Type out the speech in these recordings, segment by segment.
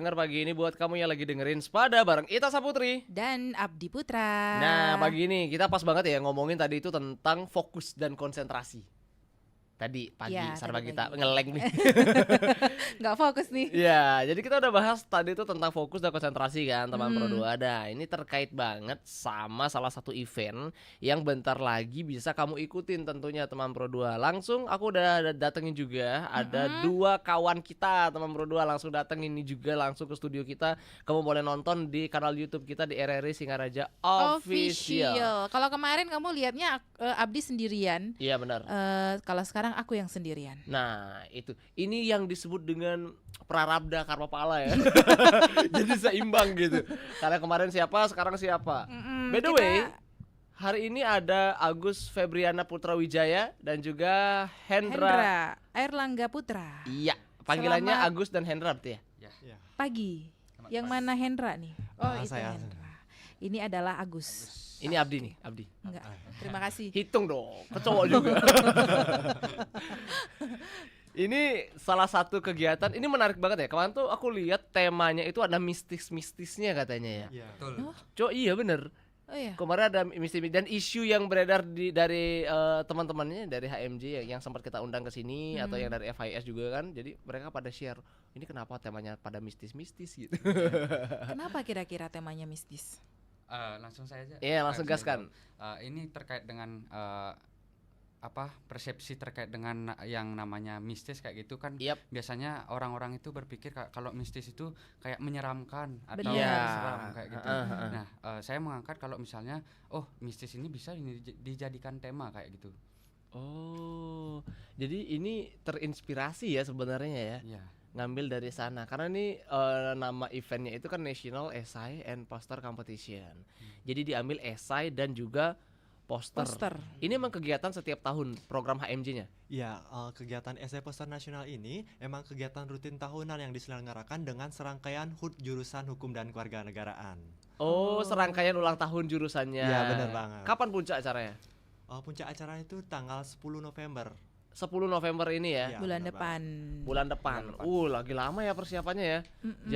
Dengar pagi ini buat kamu yang lagi dengerin Spada bareng Ita Saputri dan Abdi Putra. Nah pagi ini kita pas banget ya ngomongin tadi itu tentang fokus dan konsentrasi. Tadi pagi Ya, sarwa tadi kita pagi. nge-lag nih. Nggak fokus nih. Ya, jadi kita udah bahas tadi itu tentang fokus dan konsentrasi kan teman Pro 2. Nah, ini terkait banget sama salah satu event yang bentar lagi bisa kamu ikutin tentunya teman Pro 2. Langsung aku udah datengin juga, ada dua kawan kita teman Pro 2 langsung datengin ini juga langsung ke studio kita. Kamu boleh nonton di kanal YouTube kita di RRI Singaraja Official. Kalau kemarin kamu lihatnya Abdi sendirian. Iya benar. Kalau sekarang aku yang sendirian. Nah itu, ini yang disebut dengan prarabdha karma pala ya. Jadi seimbang gitu. Karena kemarin siapa, sekarang siapa. By the way, hari ini ada Agus Febriana Putra Wijaya dan juga Hendra Airlangga Putra. Iya, panggilannya Selamat Agus dan Hendra berarti ya. Pagi. Yang mana Hendra nih? Oh itu saya. Hendra. Ini adalah Agus. Ini Abdi nih, Abdi. Enggak. Terima kasih. Hitung dong, kecowok juga. Ini salah satu kegiatan, ini menarik banget ya. Kemarin tuh aku lihat temanya itu ada mistis-mistisnya katanya ya. Iya. Oh, Cok, iya bener. oh ya. Kemarin ada mistis dan isu yang beredar dari teman-temannya dari HMJ yang sempat kita undang ke sini atau yang dari FIS juga kan. Jadi mereka pada share, ini kenapa temanya pada mistis-mistis gitu. Kenapa kira-kira temanya mistis? Langsung saja. Iya, langsung gaskan. Ini terkait dengan persepsi terkait dengan yang namanya mistis kayak gitu kan. Yap. Biasanya orang-orang itu berpikir kalau mistis itu kayak menyeramkan atau Benar. seram kayak gitu. Heeh. Nah, saya mengangkat kalau misalnya mistis ini bisa dijadikan tema kayak gitu. Oh, jadi ini terinspirasi ya sebenarnya ya. Iya. Ngambil dari sana karena ini nama eventnya itu kan National Essay and Poster Competition. Jadi diambil esai dan juga poster. Ini emang kegiatan setiap tahun program HMJ-nya. Ya, kegiatan esai poster nasional ini emang kegiatan rutin tahunan yang diselenggarakan dengan serangkaian HUT jurusan Hukum dan Kewarganegaraan. Oh, serangkaian ulang tahun jurusannya. Iya, benar banget. Kapan puncak acaranya? Puncak acara itu tanggal 10 November. 10 November ini ya. Iya, Bulan benar depan. Bulan depan. Lagi lama ya persiapannya ya.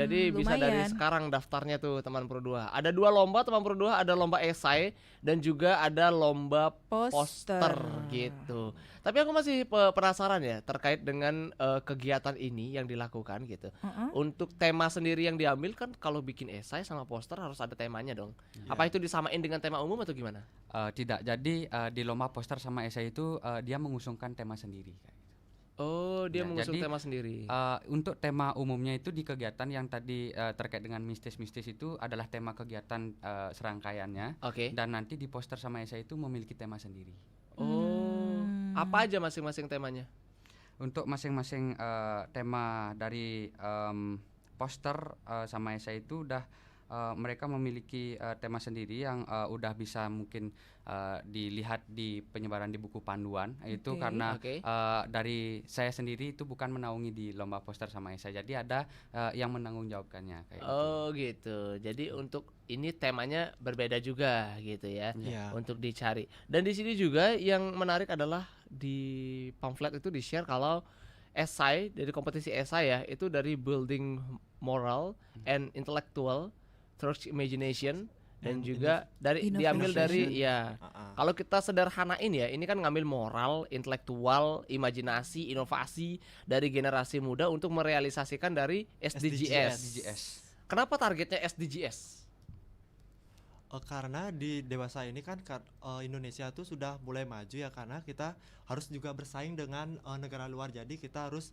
Jadi bisa lumayan. dari sekarang daftarnya tuh teman Pro 2. Ada 2 lomba teman Pro 2, ada lomba esai dan juga ada lomba poster gitu. Tapi aku masih penasaran ya terkait dengan kegiatan ini yang dilakukan gitu. Untuk tema sendiri yang diambil kan kalau bikin esai sama poster harus ada temanya dong. Apa itu disamain dengan tema umum atau gimana? Tidak. Jadi di lomba poster sama esai itu dia mengusungkan tema sendiri kayak gitu. Oh, dia Ya, mengusung jadi, tema sendiri. Untuk tema umumnya itu di kegiatan yang tadi terkait dengan mistis-mistis itu adalah tema kegiatan serangkaiannya. Oke. Dan nanti di poster sama esai itu memiliki tema sendiri. Oh, apa aja masing-masing temanya? Untuk masing-masing tema dari poster sama esai itu udah mereka memiliki tema sendiri yang udah bisa mungkin dilihat di penyebaran di buku panduan. Itu karena dari saya sendiri itu bukan menaungi di lomba poster sama esai. Jadi ada yang menanggung jawabkannya kayak gitu. Oh gitu. Jadi untuk ini temanya berbeda juga gitu ya. Iya. Untuk dicari. Dan di sini juga yang menarik adalah di pamflet itu di-share kalau esai dari kompetisi esai ya, itu dari building moral and intellectual through imagination dan juga dari diambil dari ya. Kalau kita sederhanain ya, ini kan ngambil moral, intelektual, imajinasi, inovasi dari generasi muda untuk merealisasikan dari SDGs. Kenapa targetnya SDGs? Karena di dewasa ini kan Indonesia tuh sudah mulai maju ya, karena kita harus juga bersaing dengan negara luar. Jadi kita harus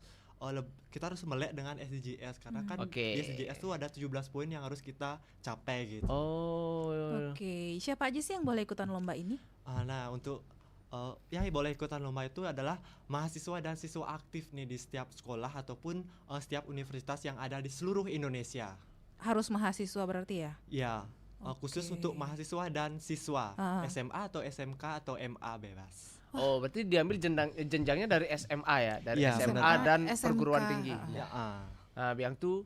melek dengan SDGs karena kan di SDGs tuh ada 17 poin yang harus kita capai gitu. Oke. Siapa aja sih yang boleh ikutan lomba ini? Nah, untuk yang boleh ikutan lomba itu adalah mahasiswa dan siswa aktif nih di setiap sekolah ataupun setiap universitas yang ada di seluruh Indonesia. Harus mahasiswa berarti ya? Ya, khusus untuk mahasiswa dan siswa SMA atau SMK atau MA bebas. Oh, berarti diambil jenjangnya dari SMA ya, dari Iya, SMA benar. dan SMK. perguruan tinggi. Ya. Nah, Biang tuh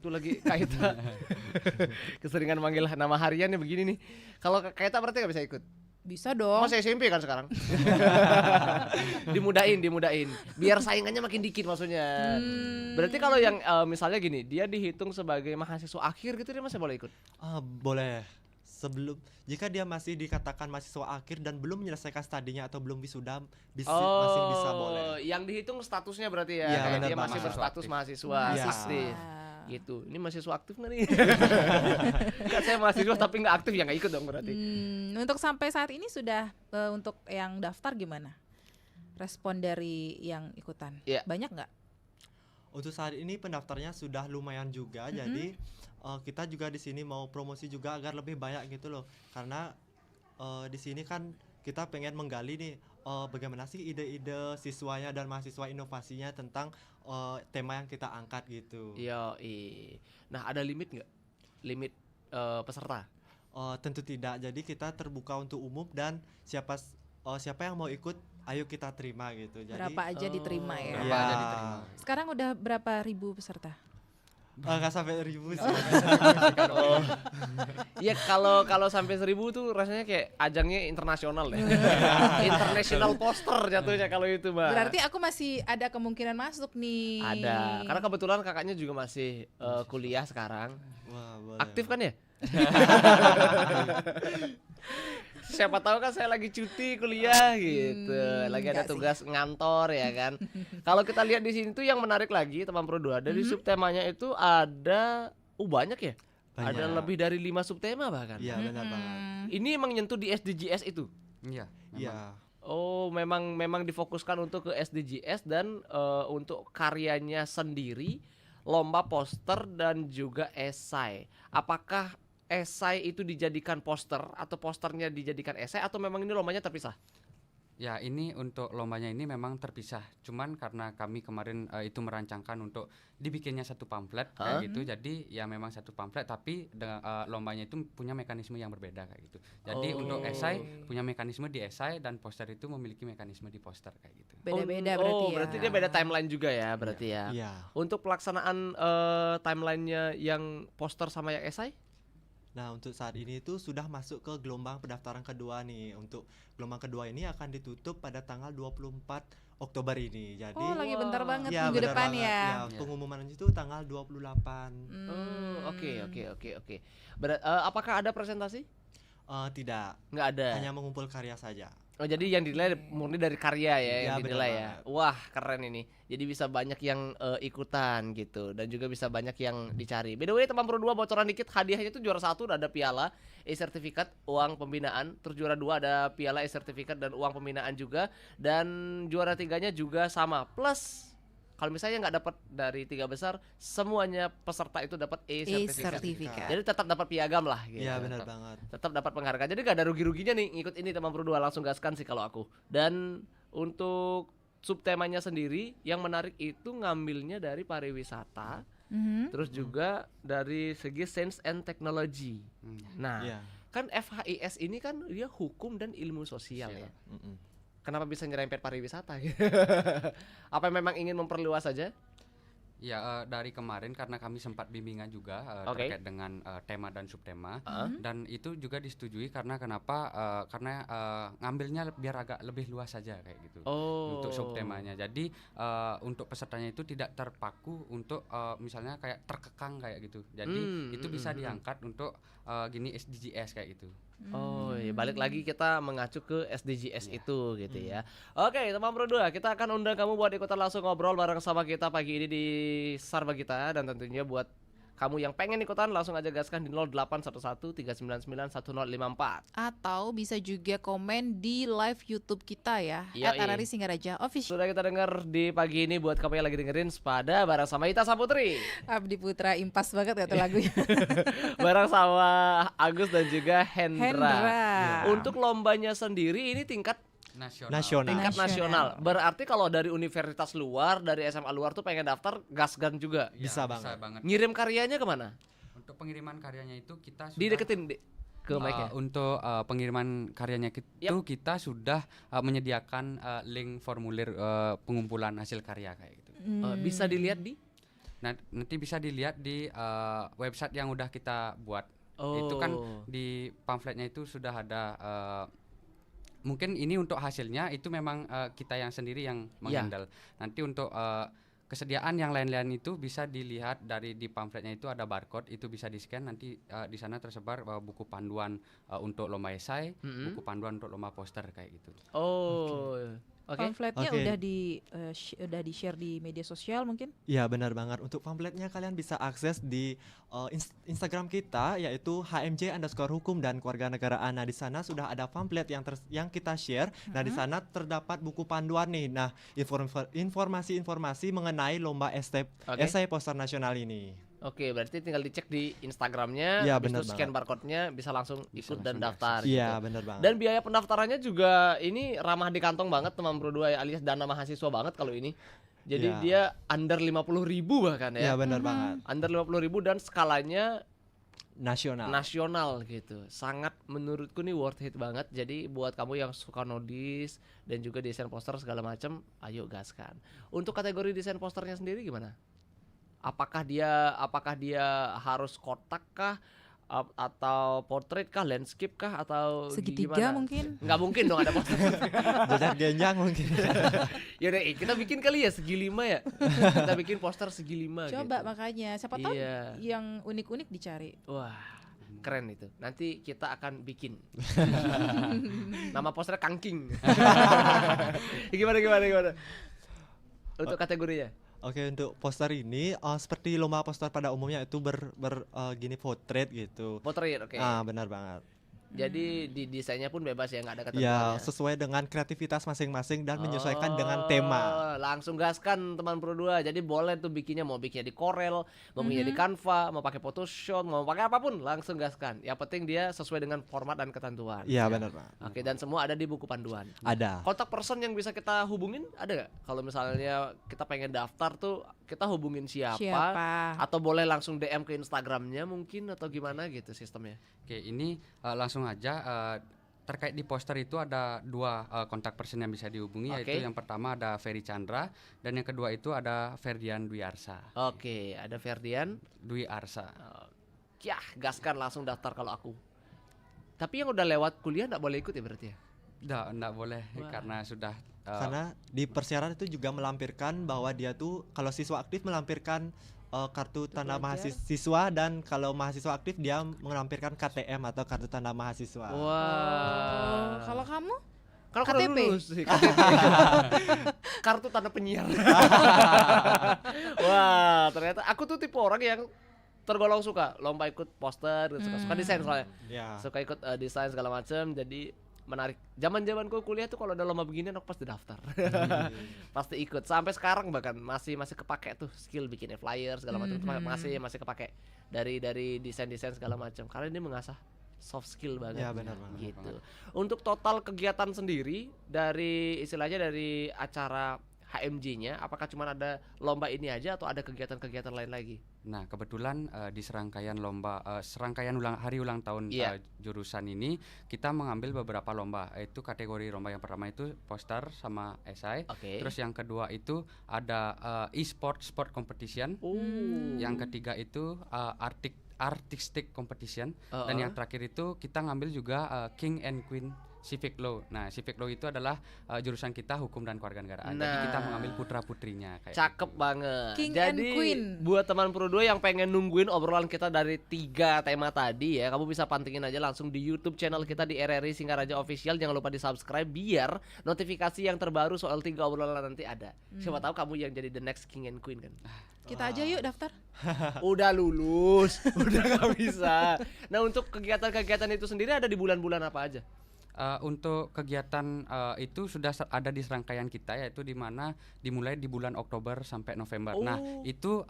lagi Kaita. Keseringan manggil nama hariannya begini nih. Kalau Kaita berarti nggak bisa ikut. Bisa dong. Masih SMP kan sekarang. dimudain. Biar saingannya makin dikit maksudnya. Berarti kalau yang misalnya gini, dia dihitung sebagai mahasiswa akhir gitu dia masih boleh ikut? Boleh. Jika dia masih dikatakan mahasiswa akhir dan belum menyelesaikan studinya atau belum wisuda, masih bisa boleh. Yang dihitung statusnya berarti ya, Iya, kayak benar dia masih banget. berstatus mahasiswa Iya. aktif. Gitu. Ini mahasiswa aktif nggak nih? Kan saya mahasiswa tapi nggak aktif ya nggak ikut dong berarti. Untuk sampai saat ini sudah untuk yang daftar gimana? Respon dari yang ikutan? Iya. Banyak nggak? Untuk saat ini pendaftarnya sudah lumayan juga, jadi kita juga di sini mau promosi juga agar lebih banyak gitu loh, karena di sini kan kita pengen menggali nih bagaimana sih ide-ide siswanya dan mahasiswa inovasinya tentang tema yang kita angkat gitu. Iya. Nah ada limit nggak? Limit peserta? Tentu tidak, jadi kita terbuka untuk umum dan siapa yang mau ikut, ayo kita terima gitu. Jadi Berapa aja diterima ya? Berapa aja diterima. Sekarang udah berapa ribu peserta? nggak sampai 1.000 sih. Iya kalau sampai 1.000 tuh rasanya kayak ajangnya internasional ya. International poster jatuhnya kalau itu, Mbak. Berarti aku masih ada kemungkinan masuk nih. Ada. Karena kebetulan kakaknya juga masih kuliah sekarang. Wah, boleh. Aktif kan ya? Siapa tahu kan saya lagi cuti kuliah gitu, lagi ada enggak sih. tugas ngantor ya kan. Kalau kita lihat di sini tuh yang menarik lagi teman Pro 2, dari subtemanya itu ada banyak ya. Banyak. Ada lebih dari 5 subtema bahkan. Iya, benar banget. Ini emang nyentuh di SDGs itu. Iya. Iya. Oh, memang difokuskan untuk ke SDGs dan untuk karyanya sendiri, lomba poster dan juga esai. Apakah esai itu dijadikan poster atau posternya dijadikan esai atau memang ini lombanya terpisah? Ya, ini untuk lombanya ini memang terpisah. Cuman karena kami kemarin itu merancangkan untuk dibikinnya satu pamflet kayak gitu. Jadi ya memang satu pamflet tapi lombanya itu punya mekanisme yang berbeda kayak gitu. Jadi untuk esai punya mekanisme di esai dan poster itu memiliki mekanisme di poster kayak gitu. Beda-beda berarti ya. Berarti dia beda timeline juga ya berarti ya. Iya. Untuk pelaksanaan timelinenya yang poster sama yang esai? Nah, untuk saat ini itu sudah masuk ke gelombang pendaftaran kedua nih. Untuk gelombang kedua ini akan ditutup pada tanggal 24 Oktober ini. Jadi Oh, lagi bentar banget ya, minggu benar depan banget. ya. Pengumuman itu tanggal 28. Oke. Apakah ada presentasi? Tidak, Nggak ada. hanya mengumpul karya saja. Oh, jadi yang dinilai murni dari karya ya, yang Iya, dinilai benar ya. banget. Wah, keren ini. Jadi bisa banyak yang ikutan gitu dan juga bisa banyak yang dicari. By the way, teman Pro 2 bocoran dikit, hadiahnya itu juara 1 ada piala, e-sertifikat, uang pembinaan. Terus juara 2 ada piala, e-sertifikat dan uang pembinaan juga, dan juara 3-nya juga sama. Plus kalau misalnya nggak dapat dari 3 besar, semuanya peserta itu dapat e-sertifikat. E-sertifikat. Jadi tetap dapat piagam lah gitu. Iya, benar banget. Tetap dapat penghargaan. Jadi gak ada rugi-ruginya nih ngikut ini teman Pro 2, langsung gaskan sih kalau aku. Dan untuk subtemanya sendiri yang menarik itu ngambilnya dari pariwisata, terus juga dari segi science and technology. Nah, Iya. kan FHIS ini kan dia hukum dan ilmu sosial ya. Kenapa bisa nyerempet pariwisata? Apa memang ingin memperluas saja? Ya, dari kemarin karena kami sempat bimbingan juga Oke. terkait dengan tema dan subtema, dan itu juga disetujui karena kenapa? Karena ngambilnya biar agak lebih luas saja kayak gitu untuk subtemanya. Jadi untuk pesertanya itu tidak terpaku untuk misalnya kayak terkekang kayak gitu. Jadi itu bisa diangkat untuk gini SDGs kayak gitu. Oh iya, balik lagi kita mengacu ke SDGs itu gitu ya. Oke, teman Pro 2, kita akan undang kamu buat ikutan langsung ngobrol bareng sama kita pagi ini di Sarbagita, dan tentunya buat kamu yang pengen ikutan langsung aja gaskan di 0811399154. Atau bisa juga komen di live YouTube kita ya, Yoi. @Arari Singaraja Official. Sudah kita dengar di pagi ini buat kamu yang lagi dengerin Sepada bareng sama Ita Saputri. Abdi Putra impas banget ya tuh lagunya. Bareng sama Agus dan juga Hendra. Hendra. Untuk lombanya sendiri ini tingkat Nasional. tingkat nasional. Berarti kalau dari universitas luar, dari SMA luar tuh pengen daftar, gasgan juga. Ya, Bisa banget. Ngirim karyanya kemana? Untuk pengiriman karyanya itu kita sudah Dideketin ke mic-nya. untuk pengiriman karyanya itu kita sudah menyediakan link formulir pengumpulan hasil karya kayak gitu. Bisa dilihat di Nanti bisa dilihat di website yang udah kita buat. Itu kan di pamfletnya itu sudah ada mungkin ini untuk hasilnya itu memang kita yang sendiri yang menghandle. Nanti untuk kesediaan yang lain-lain itu bisa dilihat di pamfletnya itu ada barcode, itu bisa di-scan, nanti di sana tersebar buku panduan untuk lomba esai, buku panduan untuk lomba poster kayak gitu. Pamfletnya udah di-share di media sosial mungkin? Iya benar banget. Untuk pamfletnya kalian bisa akses di Instagram kita, yaitu HMJ_hukum dan kewarganegaraan. Nah di sana sudah ada pamflet yang kita share. Nah di sana terdapat buku panduan nih. Nah informasi-informasi mengenai lomba esai poster nasional ini. Oke, berarti tinggal dicek di Instagramnya, ya, habis itu scan barcode-nya, bisa langsung ikut dan daftar. Iya, gitu. benar banget. Dan biaya pendaftarannya juga ini ramah di kantong banget teman Pro 2 alias dana mahasiswa banget kalau ini. Jadi dia under 50.000 bahkan ya. Iya, benar banget. Under 50.000 dan skalanya nasional gitu. Sangat menurutku nih worth it banget. Jadi buat kamu yang suka nodis dan juga desain poster segala macam, ayo gaskan. Untuk kategori desain posternya sendiri gimana? Apakah dia harus kotak kah, atau portrait kah, landscape kah, atau segitiga gimana? mungkin? Nggak mungkin dong ada poster. Jajar genjang mungkin. Yaudah kita bikin kali ya segi 5 ya. Kita bikin poster segi 5. Coba gitu. makanya siapa tahu yang unik-unik dicari. Wah keren itu. Nanti kita akan bikin. Nama posternya Kangking. Gimana? Untuk kategorinya? Oke, untuk poster ini seperti lomba poster pada umumnya itu gini potret gitu. Potret, oke. Benar banget. Jadi di desainnya pun bebas ya, nggak ada Ya, ketentuannya. sesuai dengan kreativitas masing-masing dan menyesuaikan dengan tema. Langsung gaskan teman Pro 2. Jadi boleh tuh bikinnya, mau bikinnya di Corel, mau bikinnya di Canva, mau pakai Photoshop, mau pakai apapun, langsung gaskan. Yang penting dia sesuai dengan format dan ketentuan. Iya, benar, Pak. Oke, dan semua ada di buku panduan. Ada. Kontak person yang bisa kita hubungin ada nggak? Kalau misalnya kita pengen daftar tuh, kita hubungin siapa? Atau boleh langsung DM ke Instagramnya mungkin, atau gimana gitu sistemnya? Oke, ini langsung aja terkait di poster itu ada 2 kontak person yang bisa dihubungi, yaitu yang pertama ada Ferry Chandra dan yang kedua itu ada Ferdian Dwi Arsa. Oke, ada Ferdian Dwi Arsa. Gaskan langsung daftar kalau aku. Tapi yang udah lewat kuliah nggak boleh ikut ya berarti ya? Nggak boleh. Karena sudah karena di persyaratan itu juga melampirkan bahwa dia tuh kalau siswa aktif melampirkan kartu tanda mahasiswa, dan kalau mahasiswa aktif dia melampirkan KTM atau kartu tanda mahasiswa. Wah. Kalau kamu? Kalau KTP lulus sih, kartu tanda penyiar. Wah, ternyata aku tuh tipe orang yang tergolong suka lomba ikut poster, suka desain soalnya. Suka ikut desain segala macam, jadi menarik. Zaman-zamanku kuliah tuh kalau ada lomba beginian aku pasti daftar. Pasti ikut. Sampai sekarang bahkan masih kepake tuh skill bikin flyer segala macam. Masih kepake dari desain-desain segala macam. Karena ini mengasah soft skill banget. Ya, benar banget. Gitu. Untuk total kegiatan sendiri dari istilahnya dari acara HMJ-nya, apakah cuma ada lomba ini aja atau ada kegiatan-kegiatan lain lagi? Nah, kebetulan di serangkaian hari ulang tahun jurusan ini kita mengambil beberapa lomba. Itu kategori lomba yang pertama itu poster sama esai. Terus yang kedua itu ada sport competition. Yang ketiga itu artistic competition. Dan yang terakhir itu kita ngambil juga King and Queen Civic Law. Nah, Civic Law itu adalah jurusan kita hukum dan kewarganegaraan. Jadi kita mengambil putra-putrinya kayak cakep banget. King Jadi and Queen. Buat teman Pro 2 yang pengen nungguin obrolan kita dari 3 tema tadi ya, kamu bisa pantengin aja langsung di YouTube channel kita di RRI Singaraja Official. Jangan lupa di-subscribe biar notifikasi yang terbaru soal 3 obrolan nanti ada. Siapa tahu kamu yang jadi the next King and Queen kan. Kita aja yuk daftar. Udah lulus, udah gak bisa. Nah, untuk kegiatan-kegiatan itu sendiri ada di bulan-bulan apa aja? Untuk kegiatan itu sudah ada di serangkaian kita, yaitu dimulai di bulan Oktober sampai November. Nah, itu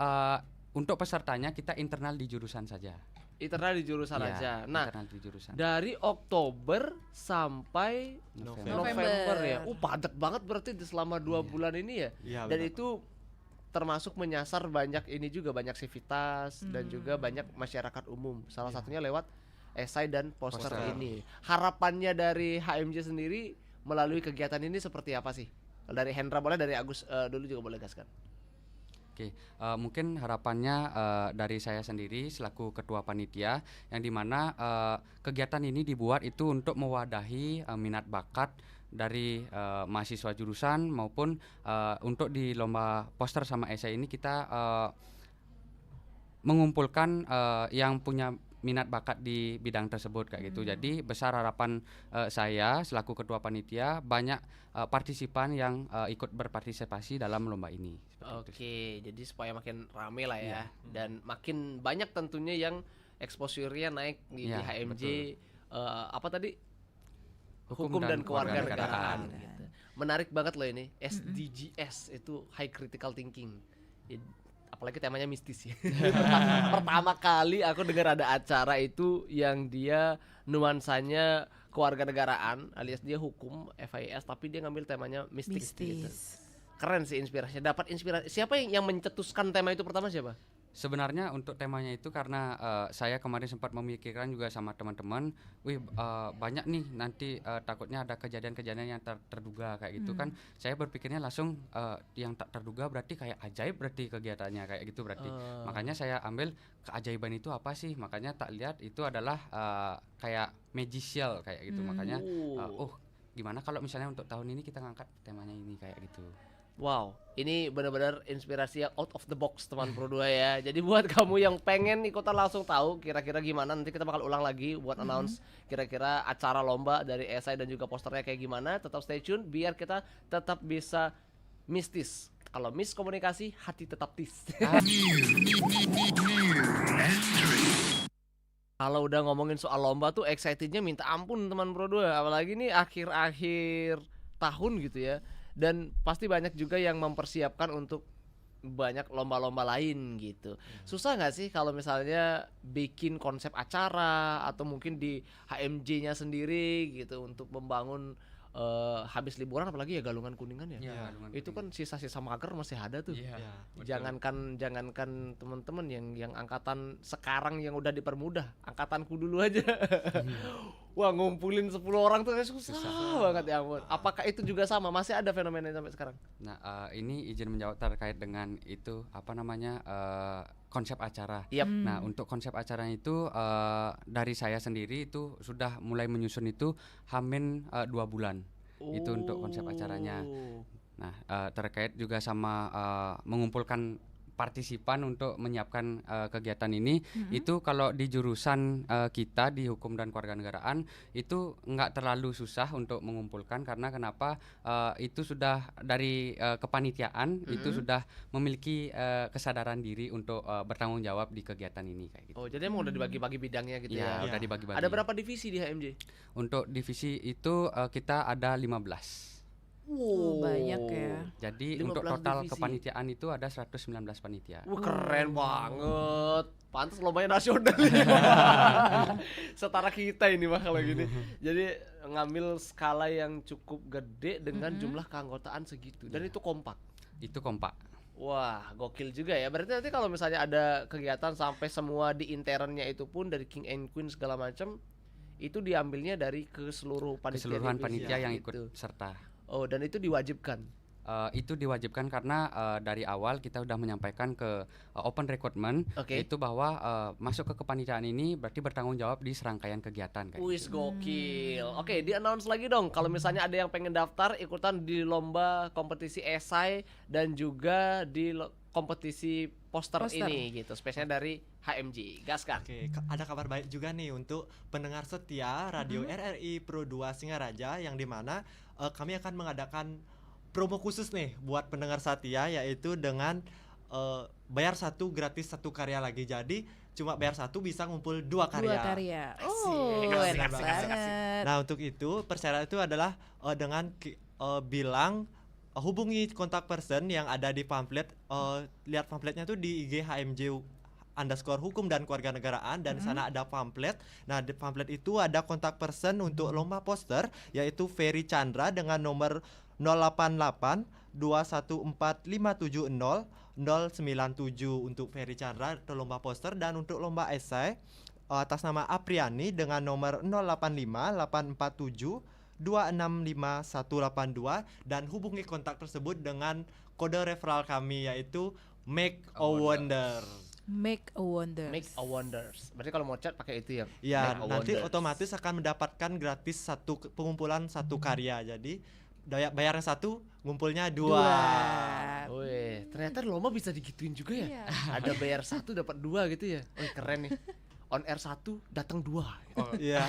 untuk pesertanya kita internal di jurusan saja. Internal di jurusan aja. Nah, di jurusan. Dari Oktober sampai November ya. Padat banget berarti selama 2 bulan ini ya. Dan benar. Itu termasuk menyasar banyak sivitas dan juga banyak masyarakat umum. Salah satunya lewat esai dan poster ini. Harapannya dari HMJ sendiri melalui kegiatan ini seperti apa sih? Dari Hendra boleh, dari Agus dulu juga boleh gaskan. Oke, mungkin harapannya dari saya sendiri selaku ketua panitia, yang dimana kegiatan ini dibuat itu untuk mewadahi minat bakat dari mahasiswa jurusan maupun untuk di lomba poster sama esai ini kita mengumpulkan yang punya minat bakat di bidang tersebut kayak gitu. Jadi besar harapan saya selaku ketua panitia banyak partisipan yang ikut berpartisipasi dalam lomba ini. Oke, jadi supaya makin rame lah ya, Iya. dan makin banyak tentunya yang exposure-nya naik di Iya, HMJ. betul. Apa tadi? Hukum Hukum dan dan kewarganegaraan. kewarganegaraan. Gitu. Menarik banget loh ini, SDGs itu high critical thinking. Apalagi temanya mistis ya. Pertama kali aku dengar ada acara itu yang dia nuansanya kewarganegaraan, alias dia hukum FIS, tapi dia ngambil temanya mistik gitu. Keren sih inspirasinya. Dapat inspirasi. Siapa yang mencetuskan tema itu pertama, siapa? Sebenarnya untuk temanya itu karena saya kemarin sempat memikirkan juga sama teman-teman, banyak nih nanti takutnya ada kejadian-kejadian yang terduga kayak gitu kan. Saya berpikirnya langsung yang tak terduga berarti kayak ajaib berarti kegiatannya kayak gitu berarti. Makanya saya ambil keajaiban itu apa sih? Makanya tak lihat itu adalah kayak magicial kayak gitu. Makanya gimana kalau misalnya untuk tahun ini kita ngangkat temanya ini kayak gitu. Wow, ini benar-benar inspirasi yang out of the box teman Pro 2 ya. Jadi buat kamu yang pengen ikutan langsung tahu kira-kira gimana, nanti kita bakal ulang lagi buat announce kira-kira acara lomba dari esai dan juga posternya kayak gimana. Tetap stay tune biar kita tetap bisa mistis. Kalau miskomunikasi, hati tetap tis. Kalau udah ngomongin soal lomba tuh excitednya minta ampun teman Pro 2, apalagi nih akhir-akhir tahun gitu ya. Dan pasti banyak juga yang mempersiapkan untuk banyak lomba-lomba lain gitu. Susah nggak sih kalau misalnya bikin konsep acara atau mungkin di HMJ-nya sendiri gitu untuk membangun habis liburan, apalagi ya Galungan Kuningan ya. Galungan Itu kan sisa-sisa mager masih ada tuh. Ya. Jangankan teman-teman yang angkatan sekarang yang udah dipermudah, angkatanku dulu aja. Wah, ngumpulin 10 orang tuh susah banget ya ampun. Apakah itu juga sama? Masih ada fenomena sampai sekarang? Nah, ini izin menjawab terkait dengan itu apa namanya konsep acara. Nah, untuk konsep acaranya itu dari saya sendiri itu sudah mulai menyusun itu hamin 2 bulan. Itu untuk konsep acaranya. Nah, terkait juga sama mengumpulkan partisipan untuk menyiapkan kegiatan ini, itu kalau di jurusan kita di hukum dan kewarganegaraan itu nggak terlalu susah untuk mengumpulkan, karena kenapa itu sudah dari kepanitiaan itu sudah memiliki kesadaran diri untuk bertanggung jawab di kegiatan ini kayak gitu. Oh, jadi emang udah dibagi-bagi bidangnya gitu ya. Udah dibagi-bagi. Ada berapa divisi di HMJ? Untuk divisi itu kita ada 15. Banyak ya. Jadi untuk total divisi. kepanitiaan itu ada 119 panitia. Wah, keren banget. Pantes lombanya nasional. Setara kita ini mah kalau gini. Jadi ngambil skala yang cukup gede dengan jumlah keanggotaan segitu, dan itu kompak. Itu kompak. Wah, gokil juga ya. Berarti nanti kalau misalnya ada kegiatan sampai semua di internnya itu pun dari King and Queen segala macam, itu diambilnya dari keseluruhan Keseluruhan panitia yang gitu. ikut serta. Oh, dan itu diwajibkan. Itu diwajibkan karena dari awal kita udah menyampaikan ke open recruitment itu bahwa masuk ke kepanitiaan ini berarti bertanggung jawab di serangkaian kegiatan kayak Wis gitu. gokil. Oke, di announce lagi dong kalau misalnya ada yang pengen daftar ikutan di lomba kompetisi esai dan juga di kompetisi poster ini gitu, spesialnya dari HMJ. Gaskan. Oke, ada kabar baik juga nih untuk pendengar setia Radio RRI Pro 2 Singaraja, yang dimana kami akan mengadakan promo khusus nih buat pendengar setia, yaitu dengan bayar 1 gratis 1 karya lagi. Jadi cuma bayar 1 bisa ngumpul 2 karya. Enak Asik. banget. Nah, untuk itu persyaratan itu adalah dengan bilang hubungi kontak person yang ada di pamflet. Lihat pamfletnya tuh di IG HMJ _hukum dan kewarganegaraan, dan di sana ada pamflet. Nah, di pamflet itu ada kontak person untuk lomba poster, yaitu Ferry Chandra dengan nomor 088 214 570 097 untuk Ferry Chandra untuk lomba poster. Dan untuk lomba esai atas nama Apriani dengan nomor 085 847 265 182, dan hubungi kontak tersebut dengan kode referral kami, yaitu make a wonder. Make a wonder. Make a wonders. Berarti kalau mau chat pakai itu ya. Ya, Make a nanti wonders. otomatis akan mendapatkan gratis pengumpulan satu karya. Jadi bayar yang satu, ngumpulnya dua. Wih, ternyata lomba bisa digituin juga ya. Iya. Ada bayar 1 dapat 2 gitu ya. Wih, keren nih. On air 1 datang 2. Iya.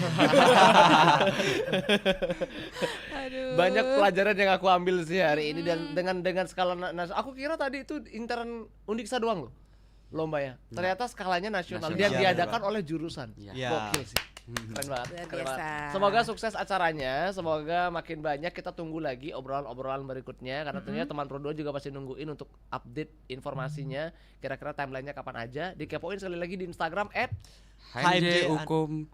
Aduh. Banyak pelajaran yang aku ambil sih hari ini dan dengan skala aku kira tadi itu intern Undiksa doang loh lombanya. Ternyata skalanya nasional Nasional. dan Iya, diadakan oleh jurusan. Iya. Gokil sih. Keren banget. Luar Keren biasa. banget. Semoga sukses acaranya, semoga makin banyak. Kita tunggu lagi obrolan-obrolan berikutnya karena tentunya teman Pro 2 juga pasti nungguin untuk update informasinya. Kira-kira timelinenya kapan aja. Dikepoin sekali lagi di Instagram HMJ Hukum,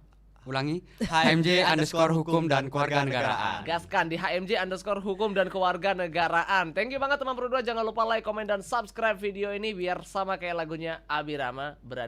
ulangi, HMJ_Hukum dan Kewarganegaraan. gaskan di HMJ_Hukum dan Kewarganegaraan. Thank you banget teman Pro 2. Jangan lupa like, komen dan subscribe video ini biar sama kayak lagunya Abirama berani